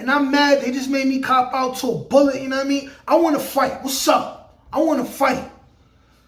and I'm mad they just made me cop out to a bullet, you know what I mean? I want to fight. What's up? I want to fight.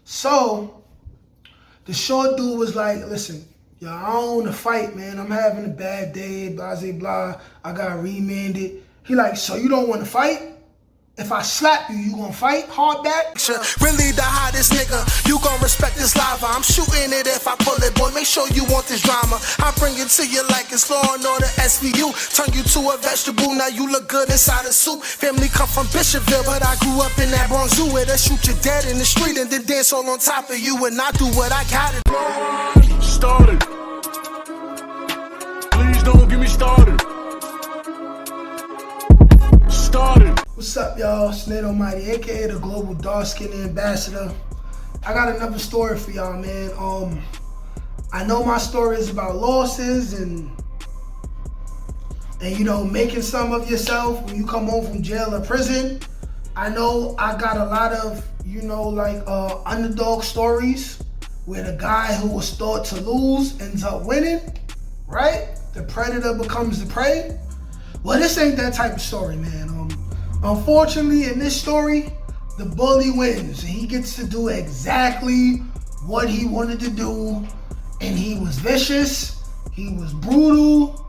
So the short dude was like, listen, yo, I don't want to fight, man. I'm having a bad day, blah, blah, blah. I got remanded. He like, so you don't want to fight? If I slap you, you gonna fight hard back? Really the hottest nigga, you gon' respect this lava. I'm shooting it if I pull it, boy, make sure you want this drama. I bring it to you like it's Law and Order SVU. Turn you to a vegetable, now you look good inside a soup. Family come from Bishopville, but I grew up in that Bronx Zoo where they shoot you dead in the street and then dance all on top of you. And I do what I gotta do. Started. Please don't get me started. Started. What's up, y'all? Snake Almighty, aka the Global Dark Skin Ambassador. I got another story for y'all, man. I know my story is about losses and you know, making some of yourself when you come home from jail or prison. I know I got a lot of, you know, like underdog stories where the guy who was thought to lose ends up winning, right? The predator becomes the prey. Well, this ain't that type of story, man. Unfortunately, in this story, the bully wins and he gets to do exactly what he wanted to do. And he was vicious, he was brutal,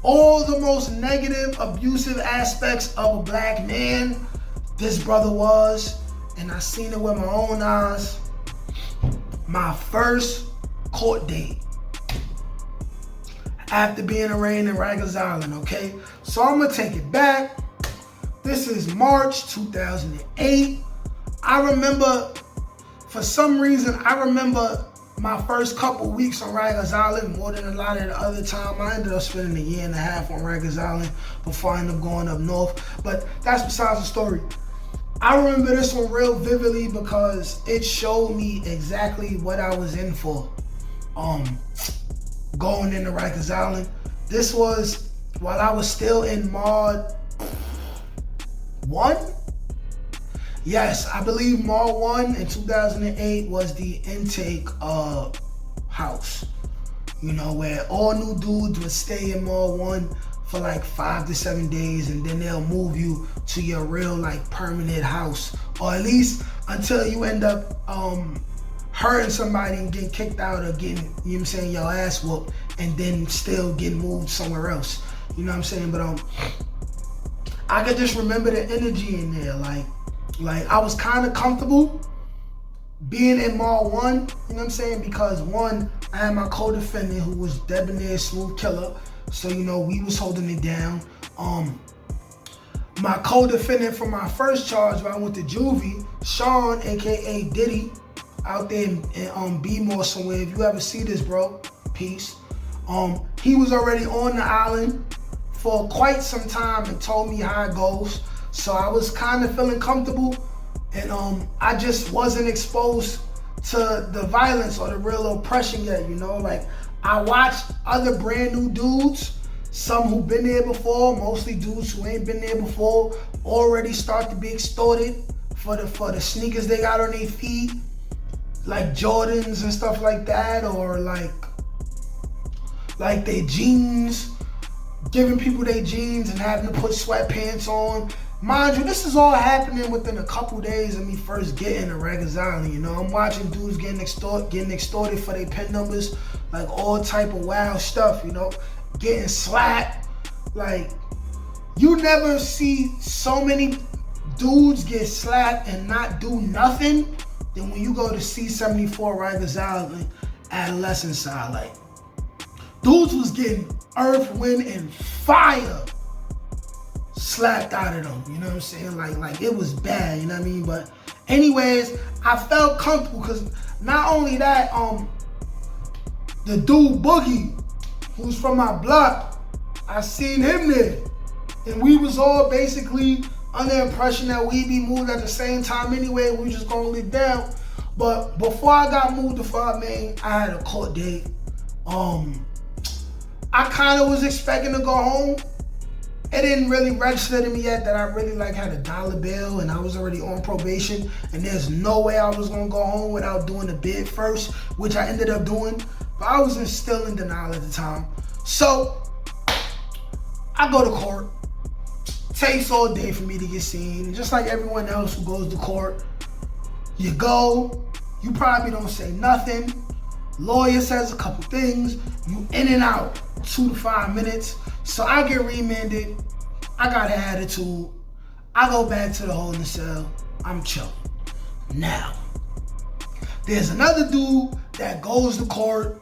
all the most negative, abusive aspects of a black man, this brother was. And I seen it with my own eyes. My first court date after being arraigned in Rikers Island, okay? So I'm gonna take it back. This is March 2008. I remember, for some reason, I remember my first couple weeks on Rikers Island more than a lot of the other time. I ended up spending a year and a half on Rikers Island before I ended up going up north. But that's besides the story. I remember this one real vividly because it showed me exactly what I was in for. Going into Rikers Island. This was while I was still in Mod 1? Yes, I believe Mod 1 in 2008 was the intake house. You know, where all new dudes would stay in Mod 1 for like 5 to 7 days and then they'll move you to your real like permanent house. Or at least until you end up hurting somebody and getting kicked out or getting, you know what I'm saying, your ass whooped and then still getting moved somewhere else. You know what I'm saying? But I could just remember the energy in there. Like I was kind of comfortable being in Mall 1, you know what I'm saying? Because one, I had my co-defendant who was debonair, smooth killer. So, you know, we was holding it down. My co-defendant for my first charge when I went to juvie, Sean, aka Diddy, out there in B-More somewhere. If you ever see this, bro, peace. He was already on the island for quite some time and told me how it goes. So I was kind of feeling comfortable and I just wasn't exposed to the violence or the real oppression yet, you know? Like I watched other brand new dudes, some who've been there before, mostly dudes who ain't been there before, already start to be extorted for the sneakers they got on their feet, like Jordans and stuff like that, or like their jeans, giving people their jeans and having to put sweatpants on. Mind you, this is all happening within a couple days of me first getting to Rikers Island, you know? I'm watching dudes getting extorted for their PIN numbers, like all type of wild stuff, you know? Getting slapped. Like, you never see so many dudes get slapped and not do nothing than when you go to C-74 Rikers Island, adolescent side. Like, dudes was getting earth, wind, and fire slapped out of them, you know what I'm saying? Like it was bad, you know what I mean? But anyways, I felt comfortable because not only that, the dude Boogie, who's from my block, I seen him there. And we was all basically under the impression that we'd be moved at the same time anyway, we just gonna live down. But before I got moved to 5 Main, I had a court date. I kind of was expecting to go home. It didn't really register to me yet that I really like had a dollar bill and I was already on probation and there's no way I was gonna go home without doing the bid first, which I ended up doing, but I was still in denial at the time. So I go to court takes all day for me to get seen. And just like everyone else who goes to court, you go, you probably don't say nothing. Lawyer says a couple things, you in and out 2 to 5 minutes. So I get remanded, I got an attitude, I go back to the holding cell, I'm chilling. Now, there's another dude that goes to court.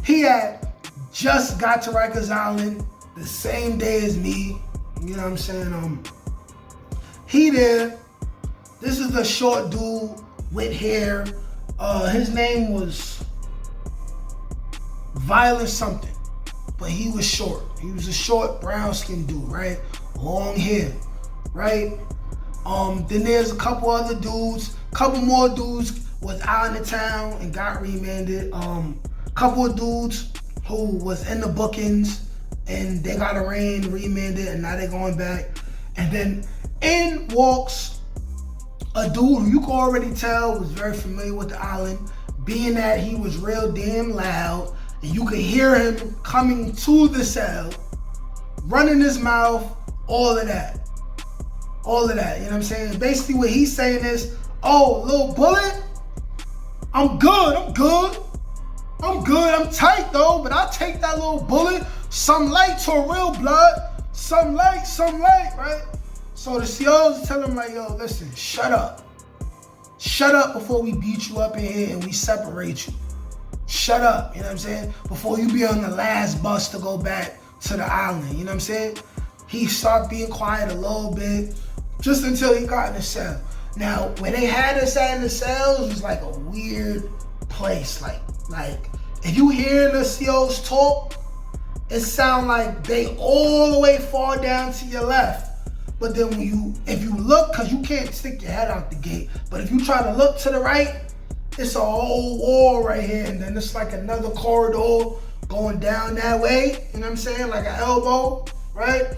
He had just got to Rikers Island the same day as me. You know what I'm saying? He there. This is a short dude with hair. His name was Violent something, but he was short. He was a short, brown-skinned dude, right? Long hair, right? Then there's a couple other dudes. Couple more dudes was out in the town and got remanded. Couple of dudes who was in the bookings and they got arraigned, remanded, and now they're going back. And then in walks a dude who you can already tell was very familiar with the island, being that he was real damn loud, and you could hear him coming to the cell, running his mouth, all of that. All of that, you know what I'm saying? Basically what he's saying is, oh, little bullet, I'm good, I'm tight though, but I'll take that little bullet, some light to a real blood, some light, right? So the COs tell him like, yo, listen, shut up before we beat you up in here and we separate you. Shut up, you know what I'm saying? Before you be on the last bus to go back to the island, you know what I'm saying? He started being quiet a little bit, just until he got in the cell. Now, when they had us in the cells, it was like a weird place. Like if you hear the COs talk, it sound like they all the way far down to your left. But then if you look, cause you can't stick your head out the gate, but if you try to look to the right, it's a whole wall right here, and then it's like another corridor going down that way, you know what I'm saying? Like an elbow, right?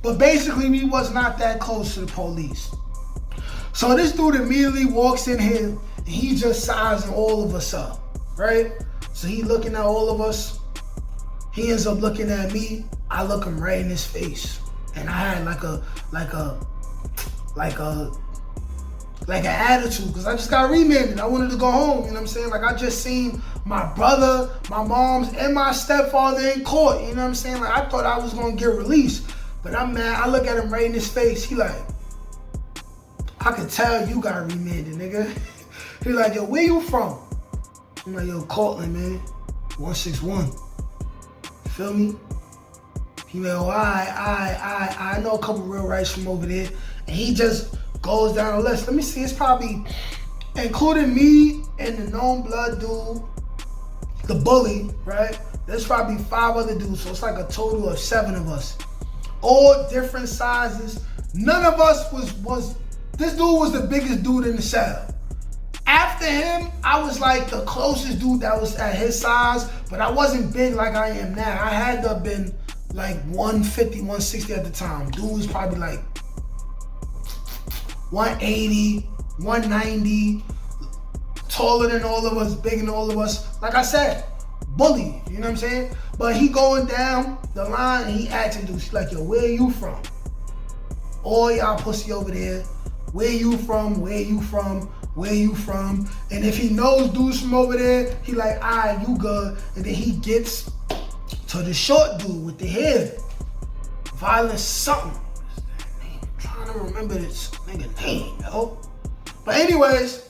But basically, we was not that close to the police. So this dude immediately walks in here, and he just sizing all of us up, right? So he looking at all of us. He ends up looking at me. I look him right in his face, and I had like an attitude, because I just got remanded. I wanted to go home, you know what I'm saying? Like I just seen my brother, my mom's, and my stepfather in court, you know what I'm saying? Like I thought I was gonna get released, but I'm mad. I look at him right in his face. He like, I could tell you got remanded, nigga. He like, yo, where you from? I'm like, yo, Cortland, man, 161. You feel me? He like, oh, I know a couple real rights from over there. And he just goes down the list. Let me see, it's probably, including me and the known blood dude, the bully, right? There's probably 5 other dudes, so it's like a total of 7 of us. All different sizes. None of us was this dude was the biggest dude in the cell. After him, I was like the closest dude that was at his size, but I wasn't big like I am now. I had to have been like 150, 160 at the time. Dude was probably like 180, 190, taller than all of us, bigger than all of us. Like I said, bully, you know what I'm saying? But he going down the line and he asking dudes, he's like, yo, where you from? All y'all pussy over there, where you from, where you from, where you from? And if he knows dudes from over there, he like, all right, you good. And then he gets to the short dude with the hair. Violent something. I'm trying to remember this nigga name, yo. But anyways,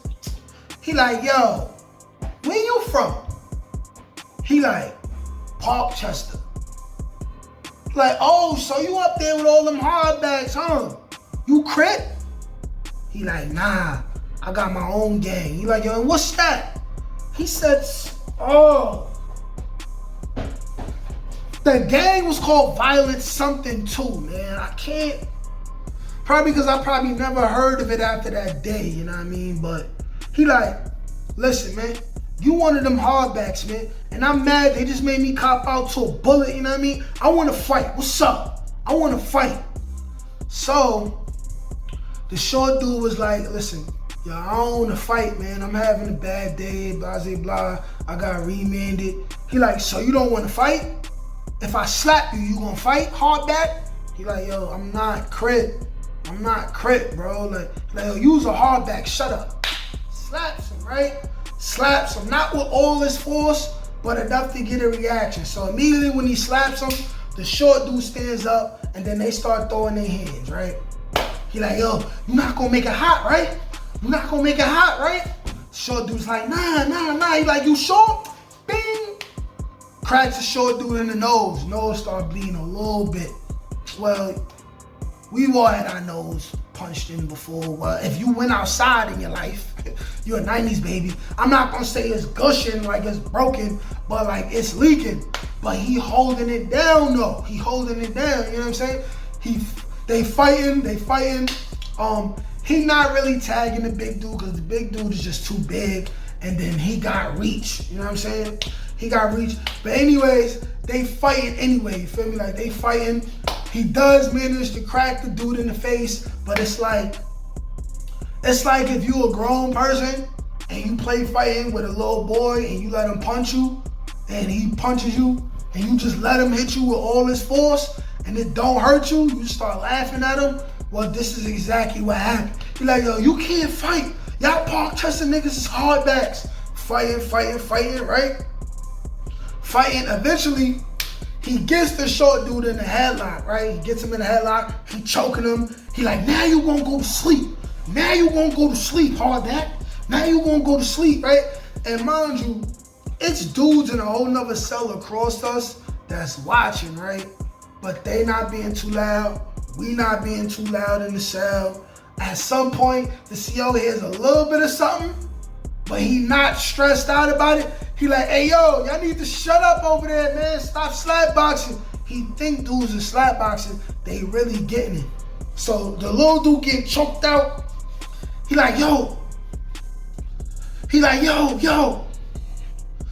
he like, yo, where you from? He like, Parkchester. Like, oh, so you up there with all them hardbacks, huh? You Crip? He like, nah, I got my own gang. He like, yo, and what's that? He said, oh, the gang was called Violent something too, man. I can't, probably because I probably never heard of it after that day, you know what I mean? But he like, listen, man, you one of them hardbacks, man, and I'm mad they just made me cop out to a bullet, you know what I mean? I want to fight. What's up? I want to fight. So the short dude was like, listen, yo, I don't want to fight, man. I'm having a bad day, blah, blah, blah. I got remanded. He like, so you don't want to fight? If I slap you, you gonna fight hardback? He like, yo, I'm not Crip. I'm not Crip, bro. Like yo, use a hardback, shut up. Slaps him, right? Slaps him, not with all his force, but enough to get a reaction. So immediately when he slaps him, the short dude stands up and then they start throwing their hands, right? He like, yo, you not gonna make it hot, right? You not gonna make it hot, right? Short dude's like, nah. He like, you sure? Bing! Cracks the short dude in the nose. Nose start bleeding a little bit. Well, we've all had our nose punched in before. Well, if you went outside in your life, you're a 90s baby. I'm not gonna say it's gushing like it's broken, but like it's leaking. But he holding it down though. He holding it down, you know what I'm saying? They fighting. He not really tagging the big dude because the big dude is just too big. And then he got reach, you know what I'm saying? He got reach. But anyways, they fighting anyway, you feel me? Like they fighting. He does manage to crack the dude in the face, but it's like if you a grown person and you play fighting with a little boy and you let him punch you and he punches you and you just let him hit you with all his force and it don't hurt you, you start laughing at him. Well, this is exactly what happened. He like, yo, you can't fight. Y'all park Chester niggas is hardbacks. Fighting, right? Fighting, eventually, he gets the short dude in the headlock, right? He gets him in the headlock, he choking him. He like, now you won't go to sleep. Now you won't go to sleep, hardback. Now you won't go to sleep, right? And mind you, it's dudes in a whole nother cell across us that's watching, right? But they not being too loud. We not being too loud in the cell. At some point, the CO hears a little bit of something, but he not stressed out about it. He like, hey yo, y'all need to shut up over there, man. Stop slap boxing. He think dudes are slap boxing. They really getting it. So the little dude get choked out. He like, yo.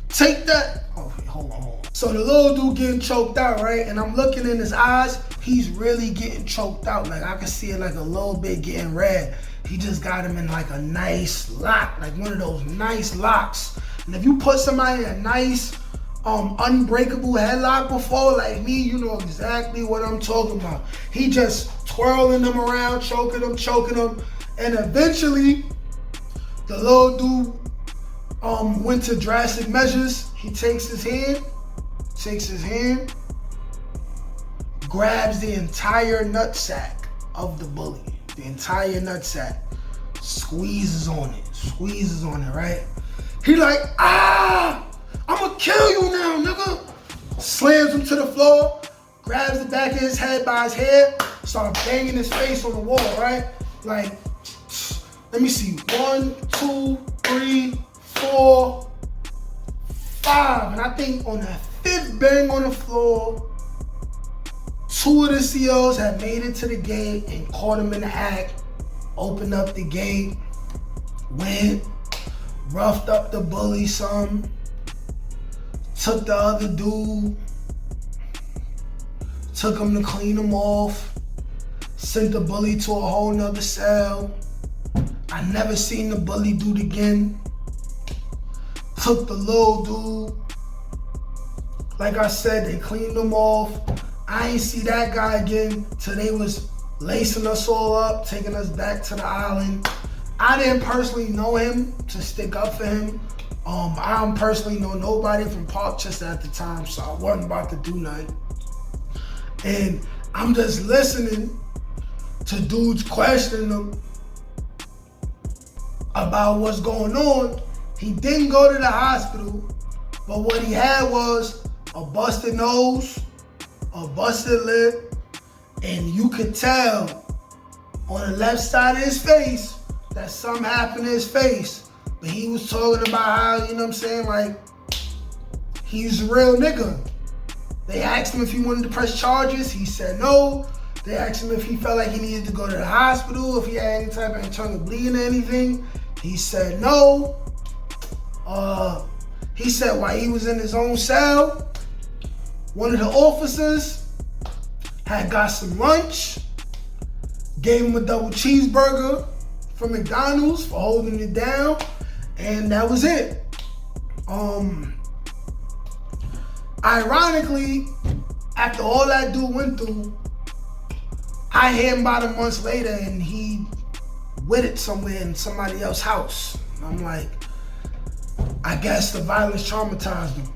Take that. Oh, hold on. So the little dude getting choked out, right? And I'm looking in his eyes. He's really getting choked out. Like I can see it like a little bit getting red. He just got him in like a nice lock, like one of those nice locks. And if you put somebody in a nice, unbreakable headlock before, like me, you know exactly what I'm talking about. He just twirling them around, choking them. And eventually, the little dude went to drastic measures. He takes his hand, grabs the entire nutsack of the bully. The entire nutsack. Squeezes on it, right? He like, I'ma kill you now, nigga. Slams him to the floor, grabs the back of his head by his hair, starts banging his face on the wall, right? Like, let me see, 1, 2, 3, 4, 5. And I think on that 5th bang on the floor, 2 of the COs had made it to the gate and caught him in the act, opened up the gate, went, roughed up the bully some, took the other dude, took him to clean him off, sent the bully to a whole nother cell. I never seen the bully dude again. Took the little dude. Like I said, they cleaned him off. I ain't see that guy again till they was lacing us all up, taking us back to the island. I didn't personally know him to stick up for him. I don't personally know nobody from Parkchester at the time, so I wasn't about to do nothing. And I'm just listening to dudes questioning him about what's going on. He didn't go to the hospital, but what he had was a busted nose, a busted lip, and you could tell on the left side of his face that something happened to his face. But he was talking about how, you know what I'm saying, like, he's a real nigga. They asked him if he wanted to press charges. He said no. They asked him if he felt like he needed to go to the hospital, if he had any type of internal bleeding or anything. He said no. He said while he was in his own cell, one of the officers had got some lunch, gave him a double cheeseburger from McDonald's for holding it down, and that was it. Ironically, after all that dude went through, I hear him about a month later and he with it somewhere in somebody else's house. I'm like, I guess the violence traumatized him.